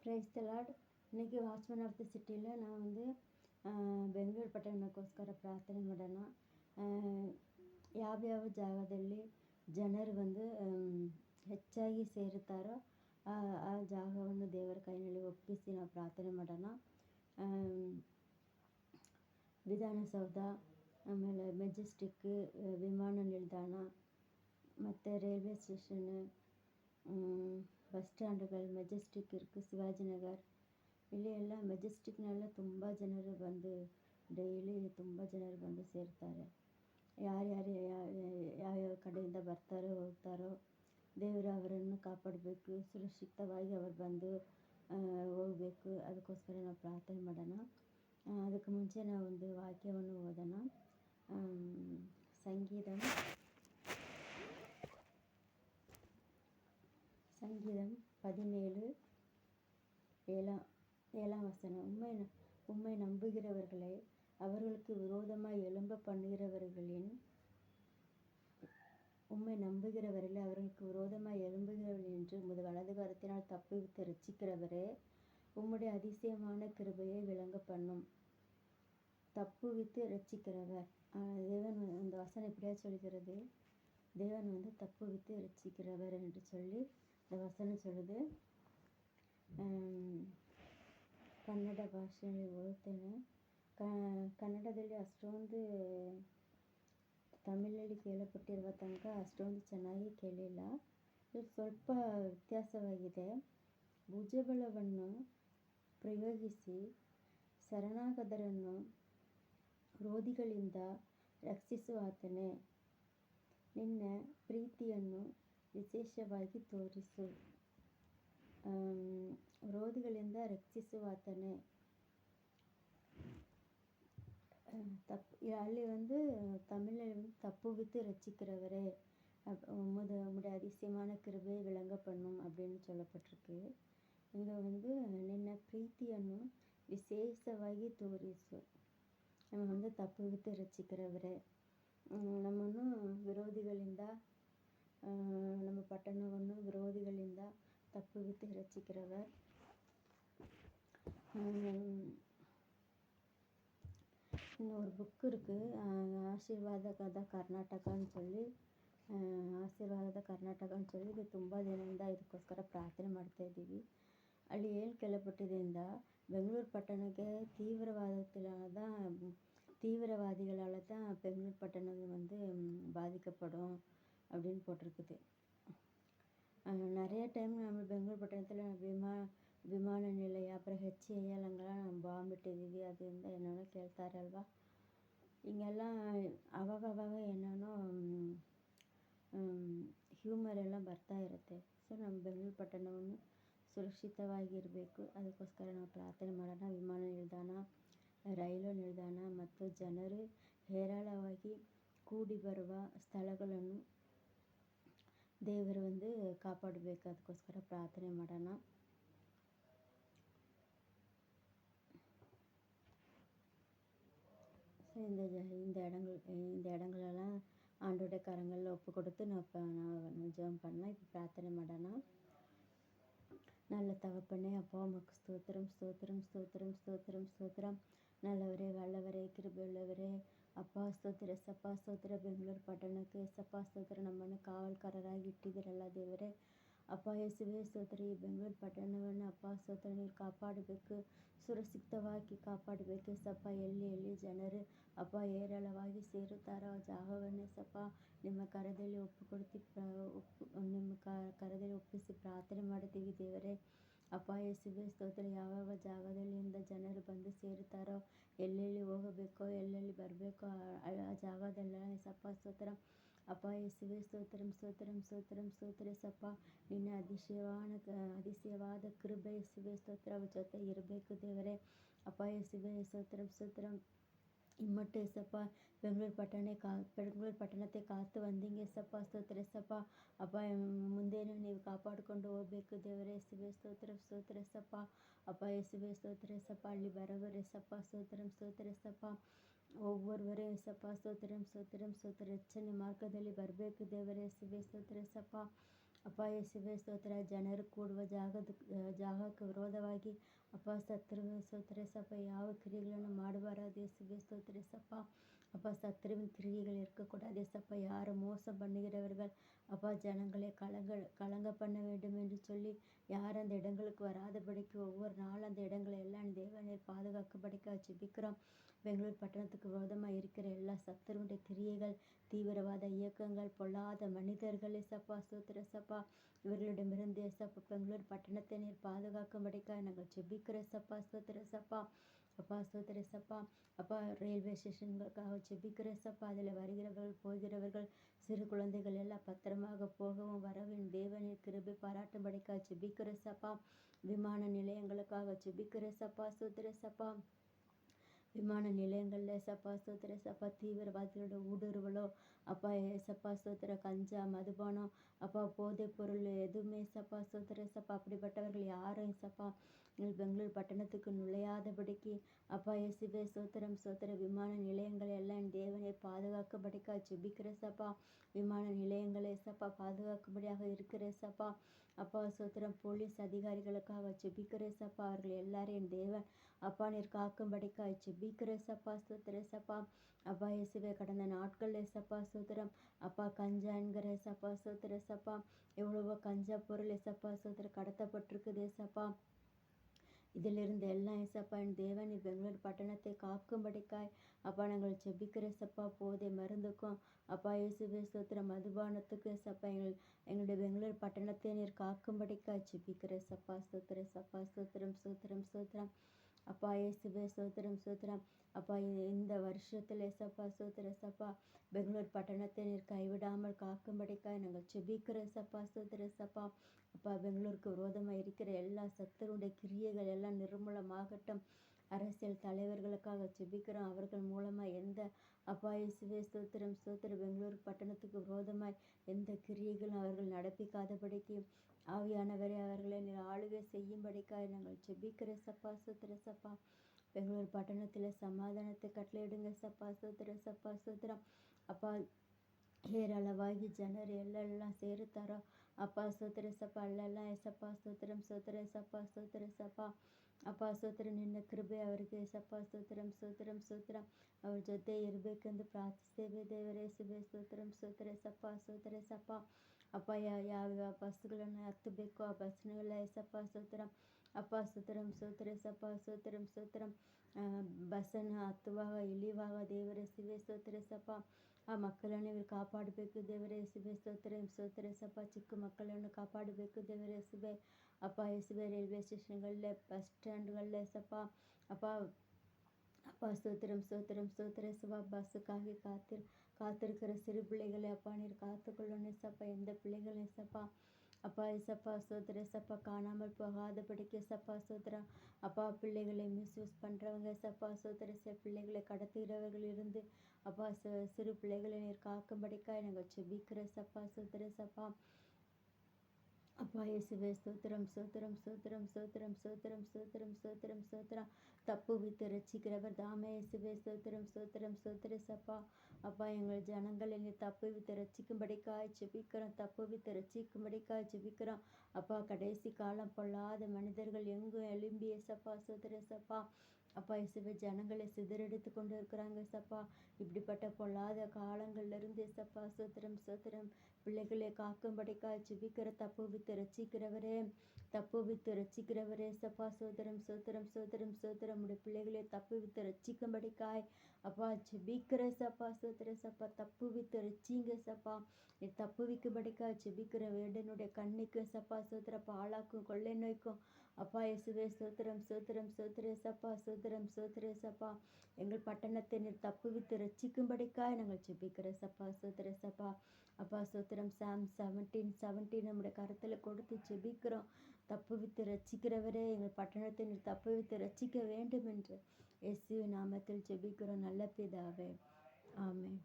Praise the lord. இன்றைக்கி watchman of the சிட்டியில் நான் வந்து ಬೆಂಗಳೂರು ಪಟ್ಟಣಕ್ಕೋಸ್ಕರ ಪ್ರಾರ್ಥನೆ ಮಾಡೋಣ. ಯಾವ್ಯಾವ ಜಾಗದಲ್ಲಿ ಜನರು ಬಂದು ಹೆಚ್ಚಾಗಿ ಸೇರುತ್ತಾರೋ ಆ ಜಾಗವನ್ನು ದೇವರ ಕೈಯಲ್ಲಿ ಒಪ್ಪಿಸಿ ನಾವು ಪ್ರಾರ್ಥನೆ ಮಾಡೋಣ. ವಿಧಾನಸೌಧ, ಆಮೇಲೆ ಮೆಜೆಸ್ಟಿಕ್, ವಿಮಾನ ನಿಲ್ದಾಣ, ಮತ್ತು ರೈಲ್ವೆ ಸ್ಟೇಷನ್ನು, ಬಸ್ ಸ್ಟ್ಯಾಂಡ್ಗಳು, ಮೆಜೆಸ್ಟಿಕ್ ಇருக்கு, ಶಿವಾಜಿನಗರ್, ಇಲ್ಲಿ ಎಲ್ಲ ಮೆಜೆಸ್ಟಿಕ್ನೆಲ್ಲ ತುಂಬ ಜನರು ಬಂದು ಡೈಲಿ ತುಂಬ ಜನರು ಬಂದು ಸೇರ್ತಾರೆ. ಯಾರ್ಯಾರು ಯಾವ್ಯಾವ ಕಡೆಯಿಂದ ಬರ್ತಾರೋ ಹೋಗ್ತಾರೋ ದೇವರು ಅವರನ್ನು ಕಾಪಾಡಬೇಕು, ಸುರಕ್ಷಿತವಾಗಿ ಅವರು ಬಂದು ಹೋಗಬೇಕು. ಅದಕ್ಕೋಸ್ಕರ ನಾವು ಪ್ರಾರ್ಥನೆ ಮಾಡೋಣ. ಅದಕ್ಕೆ ಮುಂಚೆ ನಾವು ಒಂದು ವಾಕ್ಯವನ್ನು ಓದೋಣ. ಸಂಗೀತಂ 17:7 வசனம். உம்மை நம்புகிறவர்களை அவர்களுக்கு விரோதமாய் எழும்ப பண்ணுகிறவர்களின் என்று உமது வலது கரத்தினால் தப்புவித்து ரட்சிக்கிறவரே, உம்முடைய அதிசயமான கிருபையை விளங்க பண்ணும். தப்புவித்து ரட்சிக்கிறவர். தேவன் அந்த வசனம் இப்படியா சொல்கிறது. தேவன் வந்து தப்புவித்து ரட்சிக்கிறவர் என்று சொல்லி இந்த வசனம் சொல்லுது. ಕನ್ನಡ ಭಾಷೆಯಲ್ಲಿ ಓದ್ತೇನೆ. ಕನ್ನಡದಲ್ಲಿ ಅಷ್ಟೊಂದು ತಮಿಳಲ್ಲಿ ಕೇಳಪಟ್ಟಿರುವ ತನಕ ಅಷ್ಟೊಂದು ಚೆನ್ನಾಗಿ ಕೇಳಿಲ್ಲ. ಇದು ಸ್ವಲ್ಪ ವ್ಯತ್ಯಾಸವಾಗಿದೆ. ಭುಜಬಲವನ್ನು ಪ್ರಯೋಗಿಸಿ ಶರಣಾಗತರನ್ನು ರೋಧಿಗಳಿಂದ ರಕ್ಷಿಸುವಾತನೇ, ನಿನ್ನ ಪ್ರೀತಿಯನ್ನು ವಿಶೇಷವಾಗಿ ತೋರಿಸು. ರೋಧಿಗಳಿಂದ ರಕ್ಷಿಸುವಾತನೇ. ಅಲ್ಲಿ வந்து தமிழில் வந்து தப்புவித்து ரட்சிக்கிறவரே, உம்முடைய அதிசயமான கிருபையை விளங்க பண்ணும் அப்படின்னு சொல்லப்பட்டிருக்கு. இங்கே வந்து ನಿನ್ನ ಪ್ರೀತಿಯನ್ನು ವಿಶೇಷವಾಗಿ ತೋರಿಸು. நம்ம வந்து தப்புவித்து ரட்சிக்கிறவரೇ, ನಮ್ಮನ್ನು ವಿರೋಧಿಗಳಿಂದ, ನಮ್ಮ ಪಟ್ಟಣವನ್ನು ವಿರೋಧಿಗಳಿಂದ தப்புவித்து ரட்சிக்கிறவர். இன்னொரு புக்கு இருக்குது, ಆಶೀರ್ವಾದದ ಕರ್ನಾಟಕன்னு சொல்லி ಇದು ತುಂಬ ದಿನದಿಂದ ಇದಕ್ಕೋಸ್ಕರ ಪ್ರಾರ್ಥನೆ ಮಾಡ್ತಾಯಿದ್ದೀವಿ. ಅಲ್ಲಿ ಏನು ಕೇಳಪಟ್ಟಿದೆ ಇಂದ ಬೆಂಗಳೂರು ಪಟ್ಟಣಕ್ಕೆ தீவிரவாதிகளால் தான் பெங்களூர் பட்டணம் வந்து பாதிக்கப்படும் அப்படின்னு போட்டிருக்குது. நிறைய டைம் நம்ம பெங்களூர் பಟ್ಟಣத்தில் ವಿಮಾನ ನಿಲಯ, அப்புறம் HAL அங்கெல்லாம் ಬಾಂಬ್ ಇಟ್ಟಿದ್ದೀವಿ. ಅದರಿಂದ ಏನೇನೋ ಕೇಳ್ತಾರೆ ಅಲ್ವಾ. ಹಿಂಗೆಲ್ಲ ಅವಾಗವಾಗ ಏನೇನೋ ಹ್ಯೂಮರ್ ಎಲ್ಲ ಬರ್ತಾ ಇರುತ್ತೆ. ಸೊ ನಮ್ಮ ಬೆಂಗಳೂರು ಪಟ್ಟಣವನ್ನು ಸುರಕ್ಷಿತವಾಗಿರಬೇಕು. ಅದಕ್ಕೋಸ್ಕರ ನಾವು ಪ್ರಾರ್ಥನೆ ಮಾಡೋಣ. ವಿಮಾನ ನಿಲ್ದಾಣ, ರೈಲು ನಿಲ್ದಾಣ ಮತ್ತು ಜನರು ಹೇರಳವಾಗಿ ಕೂಡಿ ಬರುವ ಸ್ಥಳಗಳನ್ನು ದೇವರು வந்து ಕಾಪಾಡಬೇಕು. ಅದಕ್ಕೋಸ್ಕರ ಪ್ರಾರ್ಥನೆ ಮಾಡೋಣ. ஸோ இந்த இடங்களெல்லாம் ஆண்டோடைய கரங்களில் ஒப்பு கொடுத்து நான் ஜெபம் பண்ணலாம். இப்போ பிரார்த்தனை பண்ணலாம். நல்ல தகப்பனே, அப்பா உமக்கு ஸ்தோத்திரம், ஸ்தோத்திரம், ஸ்தோத்திரம், ஸ்தோத்திரம், ஸ்தோத்திரம். நல்லவரೇ, வல்லவரೇ, கிருபೆಯುಳ್ಳವರೇ, ಅಪ್ಪ ಸ್ತೋತ್ರ, ಸಪ್ಪ ಸ್ತೋತ್ರ. ಬೆಂಗಳೂರು ಪಟ್ಟಣಕ್ಕೆ ಸಪ್ಪ ಸ್ತೋತ್ರ, ನಮ್ಮನ್ನು ಕಾವಲ್ಕಾರರಾಗಿ ಇಟ್ಟಿದ್ದೀರಲ್ಲ ದೇವರೇ. ಅಪ್ಪ ಯೇಸುವೇ ಸ್ತೋತ್ರ. ಈ ಬೆಂಗಳೂರು ಪಟ್ಟಣವನ್ನು ಅಪ್ಪ ಸ್ತೋತ್ರ ನೀವು ಕಾಪಾಡಬೇಕು, ಸುರಕ್ಷಿತವಾಗಿ ಕಾಪಾಡಬೇಕು ಸಪ್ಪ. ಎಲ್ಲಿ ಜನರು ಅಪ್ಪ ಹೇರಳವಾಗಿ ಸೇರುತ್ತಾರೋ ಆ ಜಾಗವನ್ನೇ ಸಪ್ಪ ನಿಮ್ಮ ಕರದಲ್ಲಿ ನಿಮ್ಮ ಕರದಲ್ಲಿ ಒಪ್ಪಿಸಿ ಪ್ರಾರ್ಥನೆ ಮಾಡ್ತೀವಿ ದೇವರೇ. ಅಪ್ಪ ಯೇಸುವೇ ಸ್ತೋತ್ರ. ಯಾವ ಜಾಗದಲ್ಲಿಂದ ಜನರು ಬಂದು ಸೇರುತ್ತಾರೋ, ಎಲ್ಲೆಲ್ಲಿ ಹೋಗಬೇಕೋ, ಎಲ್ಲೆಲ್ಲಿ ಬರಬೇಕೋ ಆ ಜಾಗದಲ್ಲ ಸಪ್ಪ ಸ್ತೋತ್ರ. ಅಪ್ಪ ಯೇಸುವೇ ಸ್ತೋತ್ರಂ, ಸ್ತೋತ್ರಂ, ಸ್ತೋತ್ರಂ, ಸ್ತೋತ್ರ ಸಪ್ಪ. ನಿನ್ನ அதிசயವಾದ ಕೃಪೆ ಯೇಸುವೇ ಸ್ತೋತ್ರ ಅವ್ರ ಜೊತೆ ಇರಬೇಕು ದೇವರೇ. ಅಪ್ಪ ಯೇಸುವೇ ಸ್ತೋತ್ರಂ, ಸ್ತೋತ್ರಂ. இம்மட்டு ஏசப்பா ಬೆಂಗಳೂರು ಪಟ್ಟಣத்தை ಕಾತು வந்தீங்க ஏசப்பா. ಸ್ತೋತ್ರ ಏಸಪ್ಪ. ಅಪ್ಪ ಮುಂದೇನು ನೀವು ಕಾಪಾಡಿಕೊಂಡು ಹೋಗಬೇಕು ದೇವರೇ. ಯೇಸುವೇ ಸ್ತೋತ್ರ, ಸ್ತೋತ್ರ ಏಸಪ್ಪ. ಅಪ್ಪ ಯೇಸುವೇ ಸ್ತೋತ್ರ ಏಸಪ್ಪ. ಅಲ್ಲಿ ಬರೋವರೇ ಏಸಪ್ಪ ಸ್ತೋತ್ರಂ, ಸ್ತೋತ್ರ ಏಸಪ್ಪ. ಒಬ್ಬೊಬ್ಬರೇ ಏಸಪ್ಪ ಸ್ತೋತ್ರಂ, ಸ್ತೋತ್ರಂ, ಸ್ತೋತ್ರ. ರಕ್ಷಣೆ ಮಾರ್ಗದಲ್ಲಿ ಬರಬೇಕು ದೇವರೇ. ಯೇಸುವೇ ಸ್ತೋತ್ರ ಏಸಪ್ಪ. ಅಪ್ಪ ಯೇಸುವೆ ಸ್ತೋತ್ರ, ಜನರು ಕೂಡುವ ಜಾಗಕ್ಕೆ ವಿರೋಧವಾಗಿ ಅಪ್ಪ ಸ್ತೋತ್ರ ಸಪ್ಪ ಯಾವ ಕ್ರಿಯೆಗಳನ್ನು ಮಾಡಬಾರದು ಯೇಸುವೆ ಸ್ತೋತ್ರ ಸಪ್ಪ. அப்பா சத்துருவின் கிரியைகள் இருக்கக்கூடாது சப்பா. யாரும் மோசம் பண்ணுகிறவர்கள் அப்பா ஜனங்களை கலங்க பண்ண வேண்டும் என்று சொல்லி யாரும் அந்த இடங்களுக்கு வராதபடிக்கு ஒவ்வொரு நாளும் அந்த இடங்களை எல்லாம் தேவநீர் பாதுகாக்கப்படிக்க ஜெபிக்கிறோம். பெங்களூர் பட்டணத்துக்கு விரோதமாக இருக்கிற எல்லா சத்துருடைய கிரியைகள், தீவிரவாத இயக்கங்கள், பொல்லாத மனிதர்கள் சப்பா சோத்திர சப்பா இவர்களிடமிருந்து சப்பா பெங்களூர் பட்டணத்தை நீர் பாதுகாக்கும்படிக்காக நாங்கள் ஜெபிக்கிற சப்பா சோத்திர சப்பா. அப்பா சோத்திர சப்பா. அப்பா ரயில்வே ஸ்டேஷன்களுக்காக ஜெபிக்கிற சப்பா. அதில் வருகிறவர்கள் போகிறவர்கள் சிறு குழந்தைகள் எல்லாம் பத்திரமாக போகவும் வரவும் தேவனின் கிருபை பாராட்டும்படிக்காக ஜெபிக்கிற சப்பா. விமான நிலையங்களுக்காக ஜெபிக்கிற சப்பா சோத்திர சப்பா. விமான நிலையங்களில் சப்பா சோத்திர சப்பா தீவிரவாதிகளோட ஊடுருவலோ அப்பா சப்பா சோத்திர கஞ்சா மதுபானம் அப்பா போதைப் பொருள் எதுவுமே சப்பா சோத்திர சப்பா அப்படிப்பட்டவர்கள் யாரும் சப்பா பெங்களூர் பட்டணத்துக்கு நுழையாதபடிக்கு அப்பா இயேசுவே சோத்திர விமான நிலையங்களை எல்லாம் தேவனை பாதுகாக்கபடிக்கா ஜெபிக்கிற சப்பா. விமான நிலையங்களை சப்பா பாதுகாக்கும்படியாக இருக்கிற சப்பா. அப்பா சோத்திரம் போலீஸ் அதிகாரிகளுக்காக ஜெபிக்கிற சப்பா. அவர்கள் எல்லாரையும் தேவன் அப்பா நீர் காக்கும்படிக்காய் ஜெபிக்கிற சப்பா சோத்திர சப்பா. அப்பா இயேசுவே கடந்த நாட்களில் சப்பா சோத்திரம் அப்பா கஞ்சா என்கிற சப்பா சோத்திர சப்பா எவ்வளவோ கஞ்சா பொருள் சப்பா சோத்திர கடத்தப்பட்டிருக்குது சப்பா. இதிலிருந்து எல்லாம் ஏசப்பா என் தேவன் பெங்களூர் பட்டணத்தை காக்கும்படிக்காய் அப்பா நாங்கள் ஜெபிக்கிற சப்பா. போதை மருந்துக்கும் அப்பா இயேசுவே ஸ்தோத்திர மதுபானத்துக்கு சப்பா எங்களுடைய பெங்களூர் பட்டணத்தை நீர் காக்கும்படிக்காய் ஜெபிக்கிற சப்பா ஸ்தோத்திர சப்பா ஸ்தோத்திரம் ஸ்தோத்திரம் ஸ்தோத்திரம். அப்பா இயேசுவே ஸ்தோத்திரம் அப்பா இந்த வருஷத்தில் சப்பா ஸ்தோத்திர சப்பா பெங்களூர் பட்டணத்தை நீர் கைவிடாமல் காக்கும்படிக்காய் நாங்கள் ஜெபிக்கிற சப்பா ஸ்தோத்திர சப்பா. அப்பா பெங்களூருக்கு விரோதமாக இருக்கிற எல்லா சத்துருடைய கிரியைகள் எல்லாம் நிர்மூலமாகட்டும். அரசியல் தலைவர்களுக்காக ஜெபிக்கிறோம். அவர்கள் மூலமாக எந்த அப்பா இயேசுவே ஸ்தோத்திரம் பெங்களூர் பட்டணத்துக்கு விரோதமாய் எந்த கிரியைகளும் அவர்கள் நடப்பிக்காதபடிக்கு ஆவியானவரை அவர்களை ஆளுகை செய்யும்படிக்காய் நாங்கள் ஜெபிக்கிற சப்பா சோத்திர சப்பா. பெங்களூர் பட்டணத்தில் சமாதானத்தை கட்டளையிடுங்க சப்பா சோத்திர சப்பா சோத்திரம். அப்பா ஏராளವಾಗಿ ಜನರು ಎಲ್ಲೆಲ್ಲ ಸೇರುತ್ತಾರೋ ಅಪ್ಪ ಸ್ತೋತ್ರ ಸಪ್ಪ ಅಲ್ಲೆಲ್ಲ ಎಸಪ್ಪ ಸ್ತೋತ್ರಂ ಸ್ತೋತ್ರ ಸಪ್ಪ ಸ್ತೋತ್ರ ಸಪ್ಪ. ಅಪ್ಪ ಸ್ತೋತ್ರ ನಿನ್ನ ಕೃಪೆ ಅವರಿಗೆ ಸಪ್ಪ ಸ್ತೋತ್ರಂ ಸ್ತೋತ್ರಂ ಅವ್ರ ಜೊತೆ ಇರಬೇಕೆಂದು ಪ್ರಾರ್ಥಿಸ್ತೇವೆ ದೇವರೇ ಯೇಸುವೇ ಸ್ತೋತ್ರಂ ಸ್ತೋತ್ರ ಸಪ್ಪ ಸ್ತೋತ್ರ ಸಪ್ಪ. ಅಪ್ಪ ಯಾವ ಬಸ್ಗಳನ್ನು ಹತ್ತಬೇಕೋ ಆ ಬಸ್ನೆಲ್ಲ ಎಸಪ್ಪ ಸ್ತೋತ್ರಂ ಅಪ್ಪ ಸ್ತೋತ್ರಂ ಸ್ತೋತ್ರ ಸಪ್ಪ ಸ್ತೋತ್ರಂ ಬಸ್ಸನ್ನು ಹತ್ತುವಾಗ ಇಳಿಯುವಾಗ ದೇವರೇ ಯೇಸುವೇ ಸ್ತೋತ್ರ ಸಪ್ಪ. ಆ ಮಕ್ಕಳನ್ನು ಇವರು ಕಾಪಾಡಬೇಕು ದೇವರೇ ಯೇಸುವೇ ಸ್ತೋತ್ರ ಸಪ್ಪ. ಚಿಕ್ಕ ಮಕ್ಕಳನ್ನು ಕಾಪಾಡಬೇಕು ದೇವರೇ ಯೇಸುವೇ. அப்பா இயேசுவே ரயில்வே ஸ்டேஷன்களில் பஸ் ஸ்டாண்டுகளில் சப்பா அப்பா அப்பா ஸ்தோத்திரம் சப்பா. பஸ்ஸுக்காக காத்திருக்கிற சிறு பிள்ளைகளை அப்பா நீர் காத்துக்கொள்ளணும் சப்பா. எந்த பிள்ளைகளும் சப்பா அப்பா இசப்பா சோத்திர சப்பா காணாமல் போகாதபடிக்கு சப்பா சோத்திரம் அப்பா. பிள்ளைகளை மிஸ்யூஸ் பண்ணுறவங்க சப்பா சோத்திர பிள்ளைகளை கடத்துகிறவர்கள் இருந்து அப்பா சிறு பிள்ளைகளை நீர் காக்கும்படிக்காய் நாங்கள் ஜெபிக்கிற சப்பா சோத்திர சப்பா. அப்பா இயேசுவே ஸ்தோத்திரம் ஸ்தோத்திரம். தப்புவித்து ரட்சிக்கிறவர் தாமே இயேசுவே ஸ்தோத்திரம் சப்பா. அப்பா எங்கள் ஜனங்களை நீ தப்புவித்து ரட்சிக்கும்படிக்காய் ஜெபிக்கிறோம். தப்புவித்து ரட்சிக்கும்படிக்காய் ஜெபிக்கிறோம். அப்பா கடைசி காலம் பொல்லாத மனிதர்கள் எங்கும் எழும்பிய சப்பா சோத்திர சப்பா. அப்பா இயேசுவே ஜனங்களை சிதறடித்து கொண்டு இருக்கிறாங்க சப்பா. இப்படிப்பட்ட பொல்லாத காலங்கள்லேருந்து சப்பா சோத்திரம் பிள்ளைகளை காக்கும்படிக்காய் ஜெபிக்கிற தப்புவித்து ரட்சிக்கிறவரே சப்பா சோத்திரம் உடைய பிள்ளைகளை தப்புவித்து ரட்சிக்கும்படிக்காய் அப்பா ஜெபிக்கிற சப்பா சப்பா. தப்புவித்து ரட்சிங்க சப்பா. நீ தப்புவிக்கும்படிக்காய் ஜெபிக்கிற வேடனுடைய கண்ணிக்கு சப்பா சோத்திர பாலாக்கும் கொள்ளை நோய்க்கும் அப்பா இயேசுவே ஸ்தோத்திரம் சப்பா சோத்திர சப்பா. எங்கள் பட்டணத்தை நீர் தப்புவித்து ரட்சிக்கும்படிக்காய் நாங்கள் ஜெபிக்கிற சப்பா சோத்திர சப்பா. அப்பா சோத்திரம் சாம் 17 நம்முடைய கருத்தில் கொடுத்து ஜெபிக்கிறோம். தப்புவித்து ரட்சிக்கிறவரே எங்கள் பட்டணத்தை நீர் தப்புவித்து ரட்சிக்க வேண்டும் என்று இயேசுவின் நாமத்தில் ஜெபிக்கிறோம் நல்ல பிதாவே. ஆமென்.